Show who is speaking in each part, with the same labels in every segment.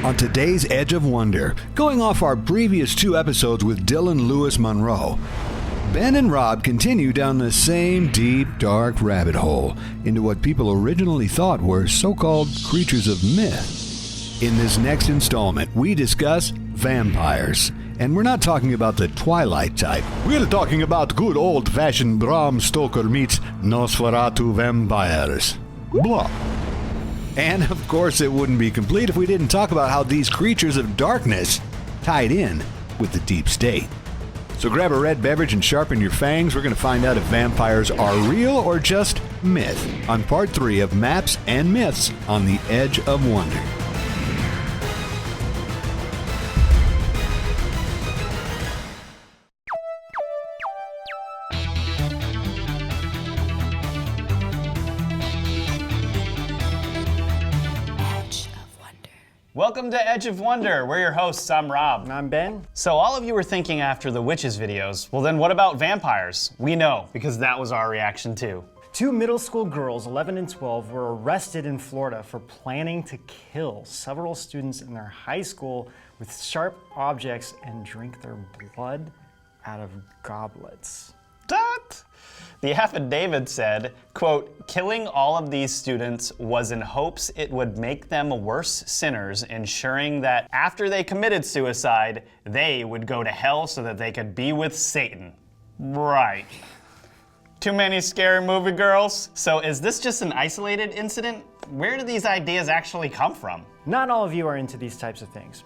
Speaker 1: On today's Edge of Wonder, going off our previous 2 episodes with Dylan Lewis Monroe, Ben and Rob continue down the same deep, dark rabbit hole into what people originally thought were so-called creatures of myth. In this next installment, we discuss vampires. And we're not talking about the Twilight type. We're talking about good old-fashioned Bram Stoker meets Nosferatu vampires. Blah. And, of course, it wouldn't be complete if we didn't talk about how these creatures of darkness tied in with the deep state. So grab a red beverage and sharpen your fangs. We're going to find out if vampires are real or just myth on part 3 of Maps and Myths on the Edge of Wonder.
Speaker 2: Welcome to Edge of Wonder. We're your hosts. I'm Rob.
Speaker 3: And I'm Ben.
Speaker 2: So all of you were thinking after the witches videos, well then what about vampires? We know, because that was our reaction too.
Speaker 3: 2 middle school girls, 11 and 12, were arrested in Florida for planning to kill several students in their high school with sharp objects and drink their blood out of goblets.
Speaker 2: What? The affidavit said, quote, killing all of these students was in hopes it would make them worse sinners, ensuring that after they committed suicide, they would go to hell so that they could be with Satan. Right. Too many scary movie girls? So is this just an isolated incident? Where do these ideas actually come from?
Speaker 3: Not all of you are into these types of things,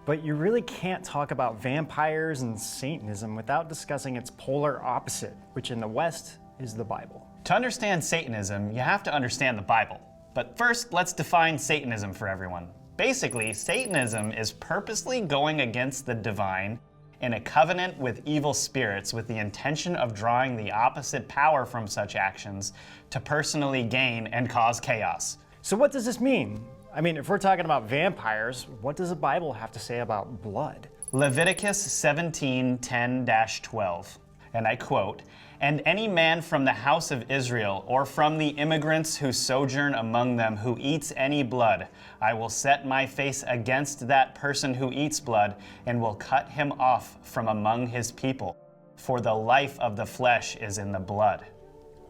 Speaker 3: but you really can't talk about vampires and Satanism without discussing its polar opposite, which in the West is the Bible.
Speaker 2: To understand Satanism, you have to understand the Bible. But first, let's define Satanism for everyone. Basically, Satanism is purposely going against the divine in a covenant with evil spirits with the intention of drawing the opposite power from such actions to personally gain and cause chaos.
Speaker 3: So what does this mean? I mean, if we're talking about vampires, what does the Bible have to say about blood?
Speaker 2: Leviticus 17:10-12, and I quote, "And any man from the house of Israel or from the immigrants who sojourn among them who eats any blood, I will set my face against that person who eats blood and will cut him off from among his people, for the life of the flesh is in the blood."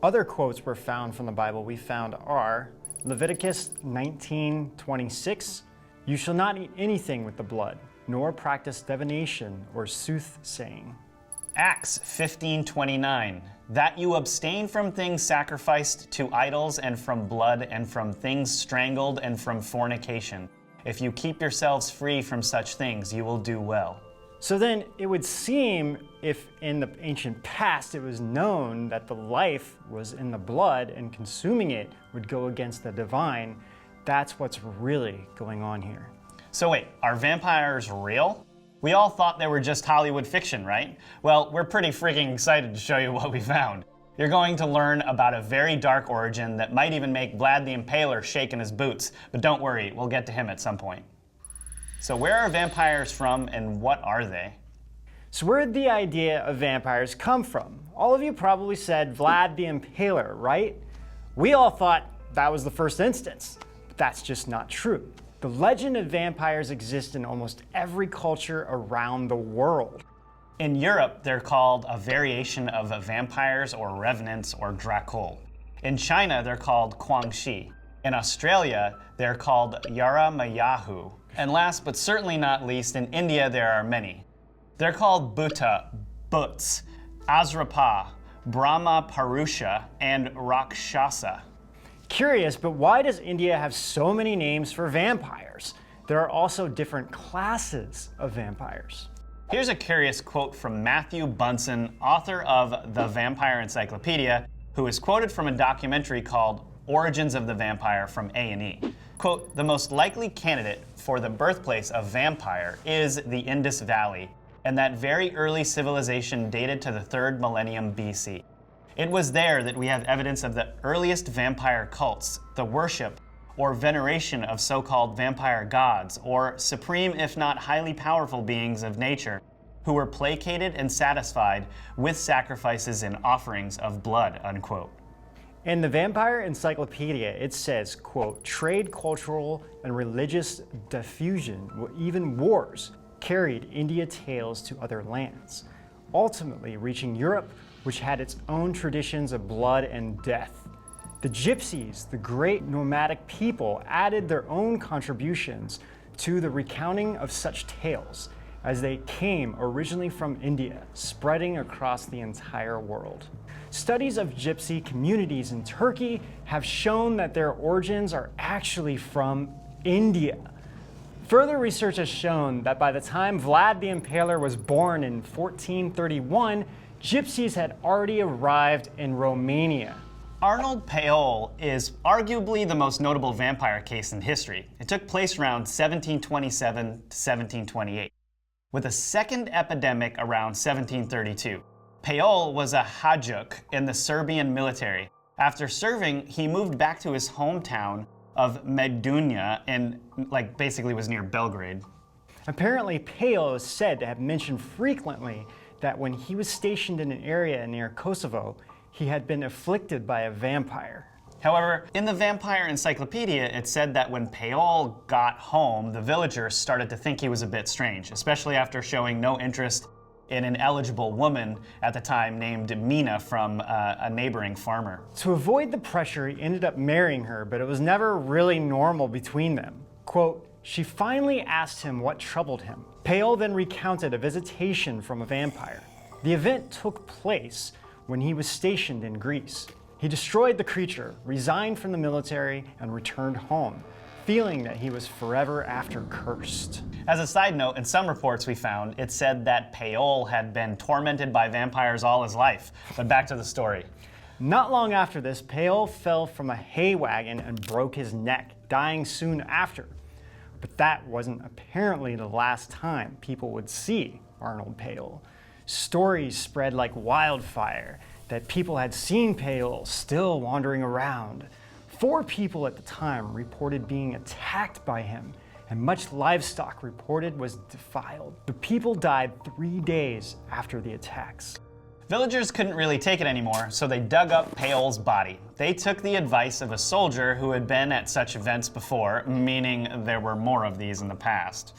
Speaker 3: Other quotes were found from the Bible we found are Leviticus 19:26, "You shall not eat anything with the blood, nor practice divination or soothsaying."
Speaker 2: Acts 15:29, "That you abstain from things sacrificed to idols and from blood and from things strangled and from fornication. If you keep yourselves free from such things, you will do well."
Speaker 3: So then it would seem if in the ancient past it was known that the life was in the blood and consuming it would go against the divine, that's what's really going on here.
Speaker 2: So wait, are vampires real? We all thought they were just Hollywood fiction, right? Well, we're pretty freaking excited to show you what we found. You're going to learn about a very dark origin that might even make Vlad the Impaler shake in his boots, but don't worry, we'll get to him at some point. So where are vampires from and what are they?
Speaker 3: So where did the idea of vampires come from? All of you probably said Vlad the Impaler, right? We all thought that was the first instance, but that's just not true. The legend of vampires exists in almost every culture around the world.
Speaker 2: In Europe, they're called a variation of vampires or revenants or Dracula. In China, they're called Guangxi. In Australia, they're called Yaramayahu. And last but certainly not least, in India there are many. They're called Bhuta, Bhuts, Azrapa, Brahma Parusha, and Rakshasa.
Speaker 3: Curious, but why does India have so many names for vampires? There are also different classes of vampires.
Speaker 2: Here's a curious quote from Matthew Bunson, author of The Vampire Encyclopedia, who is quoted from a documentary called Origins of the Vampire from A&E. Quote, "The most likely candidate for the birthplace of vampire is the Indus Valley, and that very early civilization dated to the 3rd millennium BC. It was there that we have evidence of the earliest vampire cults, the worship or veneration of so-called vampire gods, or supreme if not highly powerful beings of nature, who were placated and satisfied with sacrifices and offerings of blood," unquote.
Speaker 3: In the Vampire Encyclopedia, it says, quote, trade, cultural, and religious diffusion, even wars, carried India tales to other lands, ultimately reaching Europe, which had its own traditions of blood and death. The gypsies, the great nomadic people, added their own contributions to the recounting of such tales, as they came originally from India, spreading across the entire world. Studies of gypsy communities in Turkey have shown that their origins are actually from India. Further research has shown that by the time Vlad the Impaler was born in 1431, gypsies had already arrived in Romania.
Speaker 2: Arnold Payol is arguably the most notable vampire case in history. It took place around 1727 to 1728, with a second epidemic around 1732. Payol was a hajuk in the Serbian military. After serving, he moved back to his hometown of Medunia and basically was near Belgrade.
Speaker 3: Apparently, Payol is said to have mentioned frequently that when he was stationed in an area near Kosovo, he had been afflicted by a vampire.
Speaker 2: However, in the Vampire Encyclopedia, it said that when Payol got home, the villagers started to think he was a bit strange, especially after showing no interest in an eligible woman at the time named Mina from a neighboring farmer.
Speaker 3: To avoid the pressure, he ended up marrying her, but it was never really normal between them. Quote, she finally asked him what troubled him. Payol then recounted a visitation from a vampire. The event took place when he was stationed in Greece. He destroyed the creature, resigned from the military, and returned home, feeling that he was forever after cursed.
Speaker 2: As a side note, in some reports we found, it said that Payol had been tormented by vampires all his life. But back to the story.
Speaker 3: Not long after this, Payol fell from a hay wagon and broke his neck, dying soon after. But that wasn't apparently the last time people would see Arnold Payol. Stories spread like wildfire that people had seen Payol still wandering around. 4 people at the time reported being attacked by him, and much livestock reported was defiled. The people died 3 days after the attacks.
Speaker 2: Villagers couldn't really take it anymore, so they dug up Payol's body. They took the advice of a soldier who had been at such events before, meaning there were more of these in the past.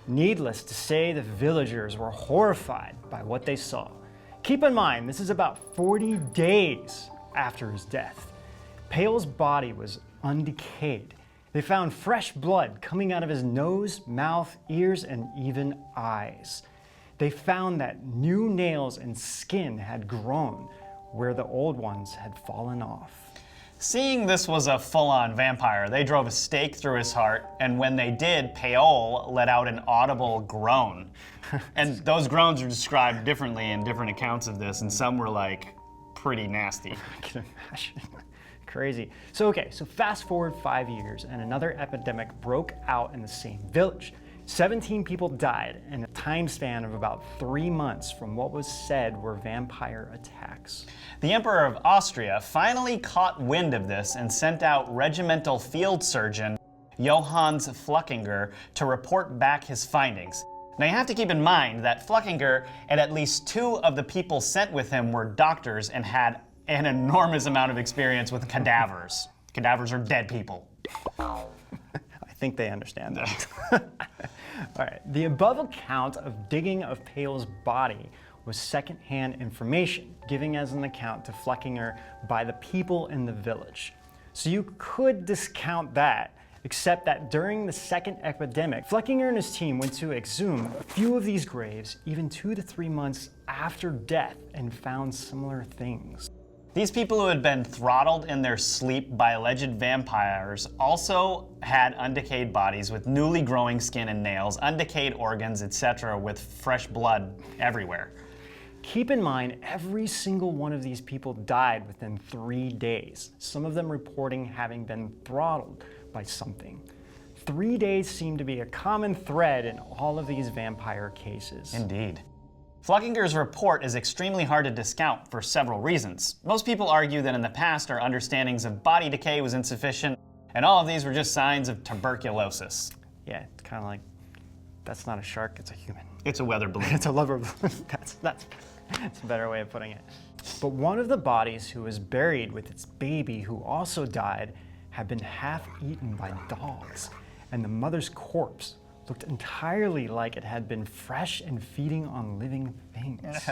Speaker 3: Needless to say, the villagers were horrified by what they saw. Keep in mind, this is about 40 days after his death. Payol's body was undecayed. They found fresh blood coming out of his nose, mouth, ears, and even eyes. They found that new nails and skin had grown where the old ones had fallen off.
Speaker 2: Seeing this was a full-on vampire, they drove a stake through his heart, and when they did, Payol let out an audible groan. And those groans are described differently in different accounts of this, and some were pretty nasty.
Speaker 3: I can imagine. Crazy. So fast forward 5 years, and another epidemic broke out in the same village. 17 people died in a time span of about 3 months from what was said were vampire attacks.
Speaker 2: The Emperor of Austria finally caught wind of this and sent out regimental field surgeon Johannes Fluckinger to report back his findings. Now you have to keep in mind that Fluckinger and at least 2 of the people sent with him were doctors and had an enormous amount of experience with cadavers. Cadavers are dead people.
Speaker 3: I think they understand that. All right, the above account of digging of Payol's body was secondhand information, given as an account to Fluckinger by the people in the village. So you could discount that, except that during the second epidemic, Fluckinger and his team went to exhume a few of these graves even 2 to 3 months after death and found similar things.
Speaker 2: These people who had been throttled in their sleep by alleged vampires also had undecayed bodies with newly growing skin and nails, undecayed organs, etc., with fresh blood everywhere.
Speaker 3: Keep in mind, every single one of these people died within 3 days, some of them reporting having been throttled by something. 3 days seem to be a common thread in all of these vampire cases.
Speaker 2: Indeed. Fluckinger's report is extremely hard to discount for several reasons. Most people argue that in the past our understandings of body decay was insufficient, and all of these were just signs of tuberculosis.
Speaker 3: Yeah, it's kind of like, that's not a shark, it's a human.
Speaker 2: It's a weather balloon.
Speaker 3: It's a rubber balloon. That's a better way of putting it. But one of the bodies who was buried with its baby who also died had been half eaten by dogs, and the mother's corpse looked entirely like it had been fresh and feeding on living things.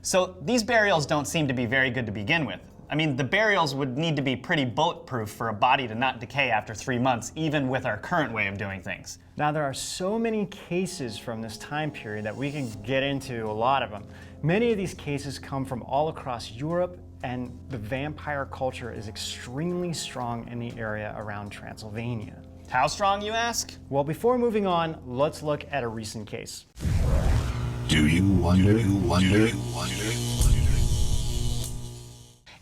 Speaker 2: So these burials don't seem to be very good to begin with. I mean, the burials would need to be pretty bulletproof for a body to not decay after 3 months, even with our current way of doing things.
Speaker 3: Now, there are so many cases from this time period that we can get into a lot of them. Many of these cases come from all across Europe, and the vampire culture is extremely strong in the area around Transylvania.
Speaker 2: How strong, you ask?
Speaker 3: Well, before moving on, let's look at a recent case.
Speaker 1: Do you wonder?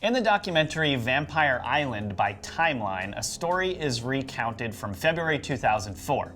Speaker 2: In the documentary Vampire Island by Timeline, a story is recounted from February 2004.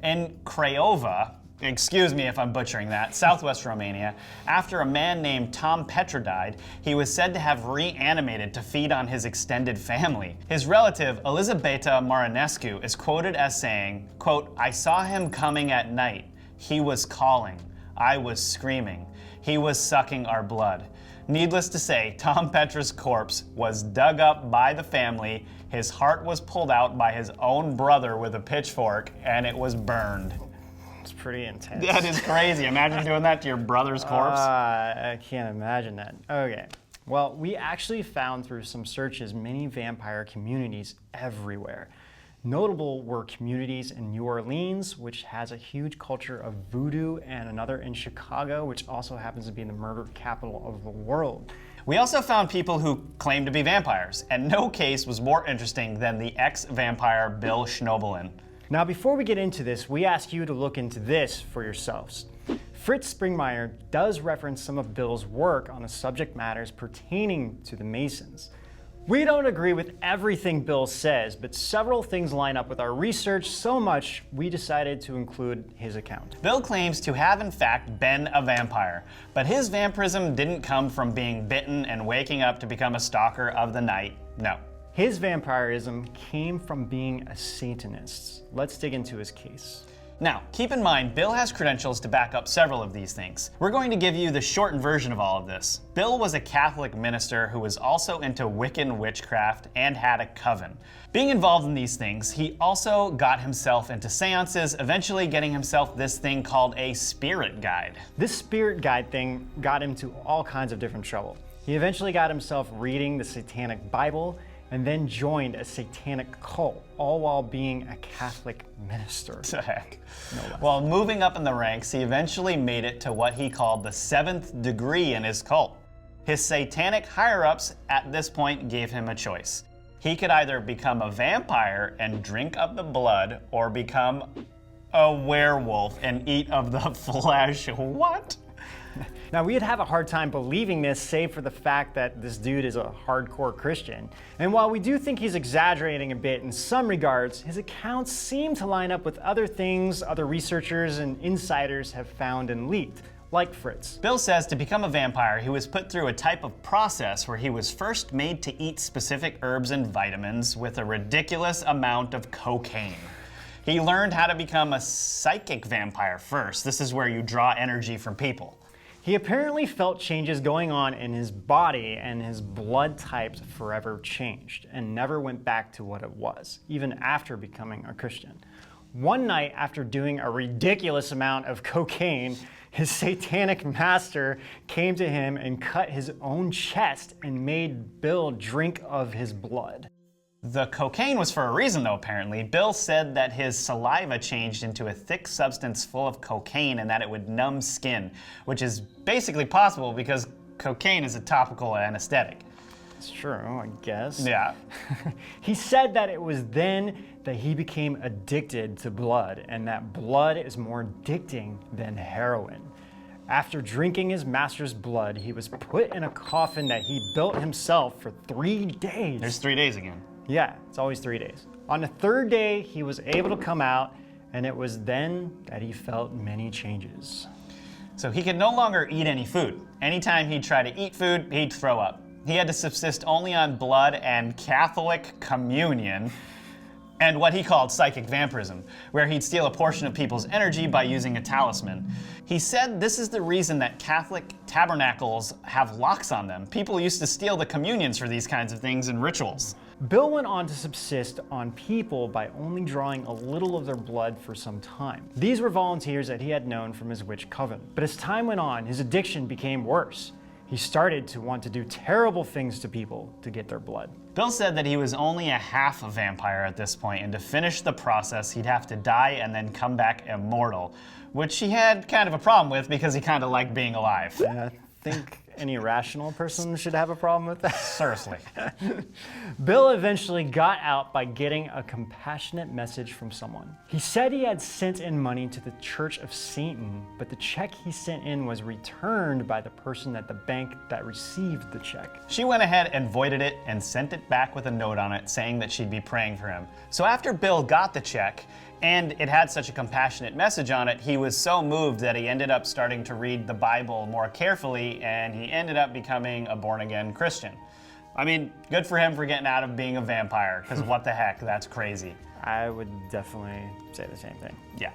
Speaker 2: In Craiova, excuse me if I'm butchering that, southwest Romania, after a man named Tom Petra died, he was said to have reanimated to feed on his extended family. His relative, Elisabeta Marinescu, is quoted as saying, quote, "I saw him coming at night. He was calling. I was screaming. He was sucking our blood." Needless to say, Tom Petra's corpse was dug up by the family, his heart was pulled out by his own brother with a pitchfork, and it was burned.
Speaker 3: It's pretty intense.
Speaker 2: That is crazy. Imagine doing that to your brother's corpse.
Speaker 3: I can't imagine that. Okay. Well, we actually found through some searches many vampire communities everywhere. Notable were communities in New Orleans, which has a huge culture of voodoo, and another in Chicago, which also happens to be the murder capital of the world.
Speaker 2: We also found people who claimed to be vampires, and no case was more interesting than the ex-vampire Bill Nolan.
Speaker 3: Now, before we get into this, we ask you to look into this for yourselves. Fritz Springmeier does reference some of Bill's work on the subject matters pertaining to the Masons. We don't agree with everything Bill says, but several things line up with our research so much we decided to include his account.
Speaker 2: Bill claims to have in fact been a vampire, but his vampirism didn't come from being bitten and waking up to become a stalker of the night. No.
Speaker 3: His vampirism came from being a Satanist. Let's dig into his case.
Speaker 2: Now, keep in mind, Bill has credentials to back up several of these things. We're going to give you the shortened version of all of this. Bill was a Catholic minister who was also into Wiccan witchcraft and had a coven. Being involved in these things, he also got himself into seances, eventually getting himself this thing called a spirit guide.
Speaker 3: This spirit guide thing got him to all kinds of different trouble. He eventually got himself reading the Satanic Bible, and then joined a satanic cult, all while being a Catholic minister.
Speaker 2: What the heck?
Speaker 3: No less.
Speaker 2: Well, moving up in the ranks, he eventually made it to what he called the 7th degree in his cult. His satanic higher-ups at this point gave him a choice. He could either become a vampire and drink of the blood, or become a werewolf and eat of the flesh. What?
Speaker 3: Now, we'd have a hard time believing this, save for the fact that this dude is a hardcore Christian. And while we do think he's exaggerating a bit in some regards, his accounts seem to line up with other things other researchers and insiders have found and leaked, like Fritz.
Speaker 2: Bill says to become a vampire, he was put through a type of process where he was first made to eat specific herbs and vitamins with a ridiculous amount of cocaine. He learned how to become a psychic vampire first. This is where you draw energy from people.
Speaker 3: He apparently felt changes going on in his body, and his blood types forever changed and never went back to what it was, even after becoming a Christian. One night, after doing a ridiculous amount of cocaine, his satanic master came to him and cut his own chest and made Bill drink of his blood.
Speaker 2: The cocaine was for a reason, though, apparently. Bill said that his saliva changed into a thick substance full of cocaine and that it would numb skin, which is basically possible because cocaine is a topical anesthetic.
Speaker 3: It's true, I guess.
Speaker 2: Yeah.
Speaker 3: He said that it was then that he became addicted to blood, and that blood is more addicting than heroin. After drinking his master's blood, he was put in a coffin that he built himself for 3 days.
Speaker 2: There's 3 days again.
Speaker 3: Yeah, it's always 3 days. On the third day, he was able to come out, and it was then that he felt many changes.
Speaker 2: So he could no longer eat any food. Anytime he'd try to eat food, he'd throw up. He had to subsist only on blood and Catholic communion. and what he called psychic vampirism, where he'd steal a portion of people's energy by using a talisman. He said this is the reason that Catholic tabernacles have locks on them. People used to steal the communions for these kinds of things in rituals.
Speaker 3: Bill went on to subsist on people by only drawing a little of their blood for some time. These were volunteers that he had known from his witch coven. But as time went on, his addiction became worse. He started to want to do terrible things to people to get their blood.
Speaker 2: Bill said that he was only a half a vampire at this point, and to finish the process, he'd have to die and then come back immortal, which he had kind of a problem with because he kind of liked being alive.
Speaker 3: I think any rational person should have a problem with that.
Speaker 2: Seriously.
Speaker 3: Bill eventually got out by getting a compassionate message from someone. He said he had sent in money to the Church of Satan, but the check he sent in was returned by the person at the bank that received the check.
Speaker 2: She went ahead and voided it and sent it back with a note on it saying that she'd be praying for him. So after Bill got the check, and it had such a compassionate message on it, he was so moved that he ended up starting to read the Bible more carefully, and he ended up becoming a born-again Christian. I mean, good for him for getting out of being a vampire, because what the heck, that's crazy.
Speaker 3: I would definitely say the same thing.
Speaker 2: Yeah.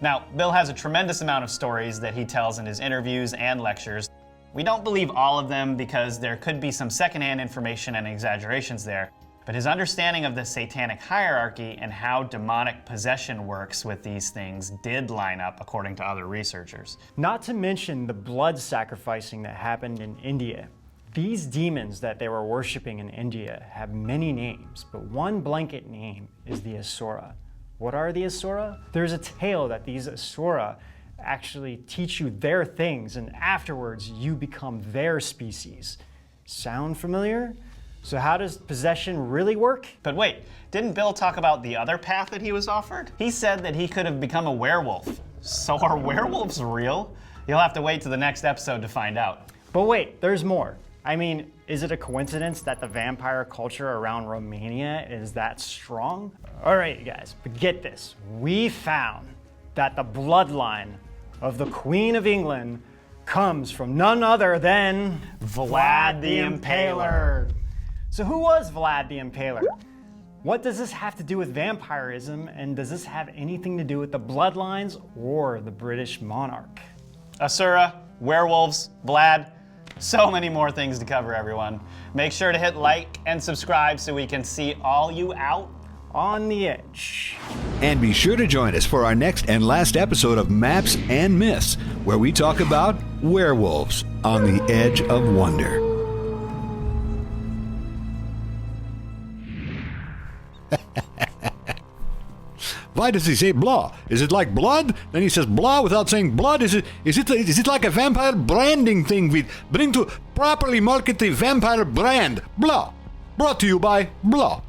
Speaker 2: Now, Bill has a tremendous amount of stories that he tells in his interviews and lectures. We don't believe all of them because there could be some secondhand information and exaggerations there. But his understanding of the satanic hierarchy and how demonic possession works with these things did line up according to other researchers.
Speaker 3: Not to mention the blood sacrificing that happened in India. These demons that they were worshiping in India have many names, but one blanket name is the Asura. What are the Asura? There's a tale that these Asura actually teach you their things, and afterwards you become their species. Sound familiar? So how does possession really work?
Speaker 2: But wait, didn't Bill talk about the other path that he was offered? He said that he could have become a werewolf. So are werewolves real? You'll have to wait to the next episode to find out.
Speaker 3: But wait, there's more. I mean, is it a coincidence that the vampire culture around Romania is that strong? All right, you guys, but get this. We found that the bloodline of the Queen of England comes from none other than
Speaker 2: Vlad the Impaler.
Speaker 3: So who was Vlad the Impaler? What does this have to do with vampirism, and does this have anything to do with the bloodlines or the British monarch?
Speaker 2: Asura, werewolves, Vlad, so many more things to cover, everyone. Make sure to hit like and subscribe so we can see all you out
Speaker 3: on the edge.
Speaker 1: And be sure to join us for our next and last episode of Maps and Myths, where we talk about werewolves on the edge of wonder. Why does he say blah? Is it like blood? Then he says blah without saying blood. Is it like a vampire branding thing we bring to properly market the vampire brand? Blah. Brought to you by blah.